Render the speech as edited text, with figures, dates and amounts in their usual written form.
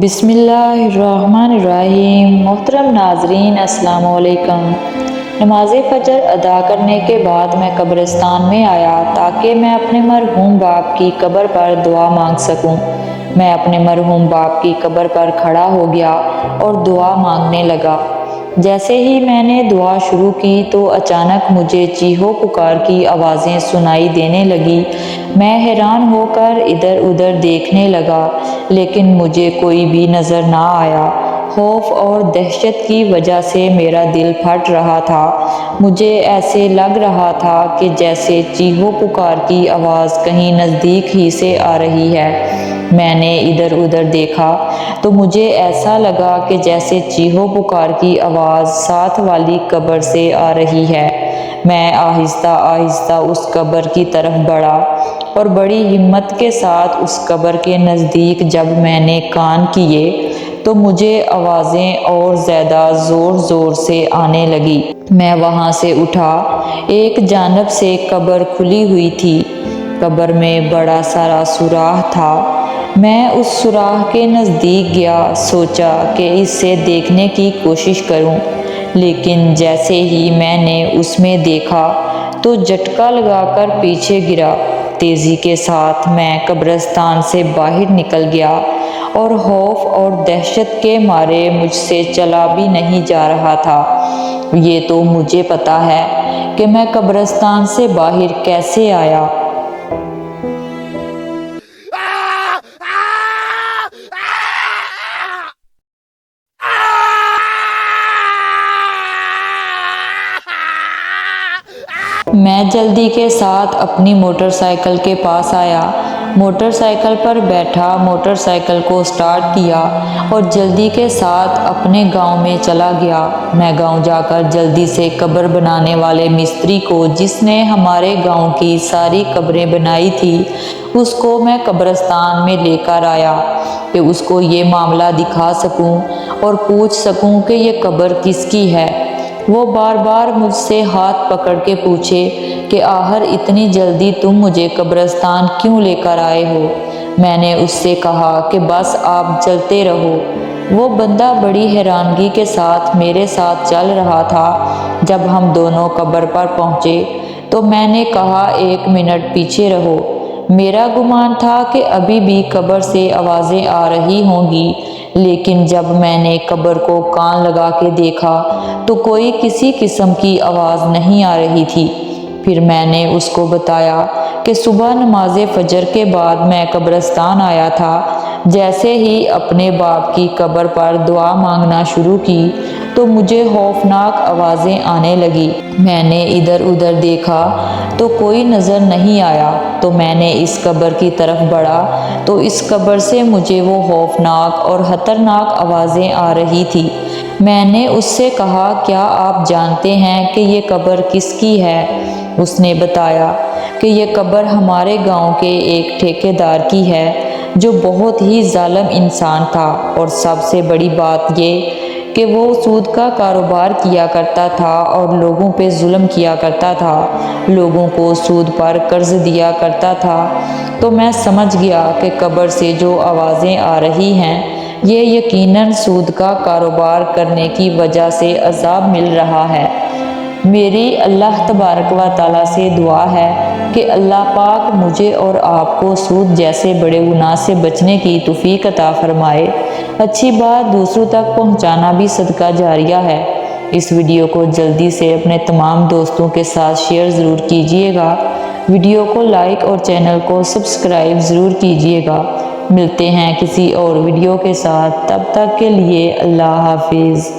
بسم اللہ الرحمن الرحیم۔ محترم ناظرین السلام علیکم۔ نماز فجر ادا کرنے کے بعد میں قبرستان میں آیا تاکہ میں اپنے مرحوم باپ کی قبر پر دعا مانگ سکوں۔ میں اپنے مرحوم باپ کی قبر پر کھڑا ہو گیا اور دعا مانگنے لگا۔ جیسے ہی میں نے دعا شروع کی تو اچانک مجھے چیخو پکار کی آوازیں سنائی دینے لگی۔ میں حیران ہو کر ادھر ادھر دیکھنے لگا لیکن مجھے کوئی بھی نظر نہ آیا۔ خوف اور دہشت کی وجہ سے میرا دل پھٹ رہا تھا۔ مجھے ایسے لگ رہا تھا کہ جیسے چیخو پکار کی آواز کہیں نزدیک ہی سے آ رہی ہے۔ میں نے ادھر ادھر دیکھا تو مجھے ایسا لگا کہ جیسے چیخو پکار کی آواز ساتھ والی قبر سے آ رہی ہے۔ میں آہستہ آہستہ اس قبر کی طرف بڑھا اور بڑی ہمت کے ساتھ اس قبر کے نزدیک جب میں نے کان کیے تو مجھے آوازیں اور زیادہ زور زور سے آنے لگی۔ میں وہاں سے اٹھا۔ ایک جانب سے قبر کھلی ہوئی تھی۔ قبر میں بڑا سارا سوراخ تھا۔ میں اس سوراخ کے نزدیک گیا، سوچا کہ اس سے دیکھنے کی کوشش کروں، لیکن جیسے ہی میں نے اس میں دیکھا تو جھٹکا لگا کر پیچھے گرا۔ تیزی کے ساتھ میں قبرستان سے باہر نکل گیا اور خوف اور دہشت کے مارے مجھ سے چلا بھی نہیں جا رہا تھا۔ یہ تو مجھے پتا ہے کہ میں قبرستان سے باہر کیسے آیا۔ میں جلدی کے ساتھ اپنی موٹر سائیکل کے پاس آیا، موٹر سائیکل پر بیٹھا، موٹر سائیکل کو سٹارٹ کیا اور جلدی کے ساتھ اپنے گاؤں میں چلا گیا۔ میں گاؤں جا کر جلدی سے قبر بنانے والے مستری کو، جس نے ہمارے گاؤں کی ساری قبریں بنائی تھی، اس کو میں قبرستان میں لے کر آیا کہ اس کو یہ معاملہ دکھا سکوں اور پوچھ سکوں کہ یہ قبر کس کی ہے۔ وہ بار بار مجھ سے ہاتھ پکڑ کے پوچھے کہ آخر اتنی جلدی تم مجھے قبرستان کیوں لے کر آئے ہو؟ میں نے اس سے کہا کہ بس آپ چلتے رہو۔ وہ بندہ بڑی حیرانگی کے ساتھ میرے ساتھ چل رہا تھا۔ جب ہم دونوں قبر پر پہنچے تو میں نے کہا 1 منٹ پیچھے رہو۔ میرا گمان تھا کہ ابھی بھی قبر سے آوازیں آ رہی ہوں گی، لیکن جب میں نے قبر کو کان لگا کے دیکھا تو کوئی کسی قسم کی آواز نہیں آ رہی تھی۔ پھر میں نے اس کو بتایا کہ صبح نماز فجر کے بعد میں قبرستان آیا تھا۔ جیسے ہی اپنے باپ کی قبر پر دعا مانگنا شروع کی تو مجھے خوفناک آوازیں آنے لگی۔ میں نے ادھر ادھر دیکھا تو کوئی نظر نہیں آیا، تو میں نے اس قبر کی طرف بڑھا تو اس قبر سے مجھے وہ خوفناک اور خطرناک آوازیں آ رہی تھی۔ میں نے اس سے کہا کیا آپ جانتے ہیں کہ یہ قبر کس کی ہے؟ اس نے بتایا کہ یہ قبر ہمارے گاؤں کے ایک ٹھیکیدار کی ہے جو بہت ہی ظالم انسان تھا، اور سب سے بڑی بات یہ کہ وہ سود کا کاروبار کیا کرتا تھا اور لوگوں پہ ظلم کیا کرتا تھا، لوگوں کو سود پر قرض دیا کرتا تھا۔ تو میں سمجھ گیا کہ قبر سے جو آوازیں آ رہی ہیں یہ یقیناً سود کا کاروبار کرنے کی وجہ سے عذاب مل رہا ہے۔ میری اللہ تبارک و تعالیٰ سے دعا ہے کہ اللہ پاک مجھے اور آپ کو سود جیسے بڑے گناہ سے بچنے کی توفیق عطا فرمائے۔ اچھی بات دوسروں تک پہنچانا بھی صدقہ جاریہ ہے۔ اس ویڈیو کو جلدی سے اپنے تمام دوستوں کے ساتھ شیئر ضرور کیجیے گا۔ ویڈیو کو لائک اور چینل کو سبسکرائب ضرور کیجیے گا۔ ملتے ہیں کسی اور ویڈیو کے ساتھ، تب تک کے لیے اللہ حافظ۔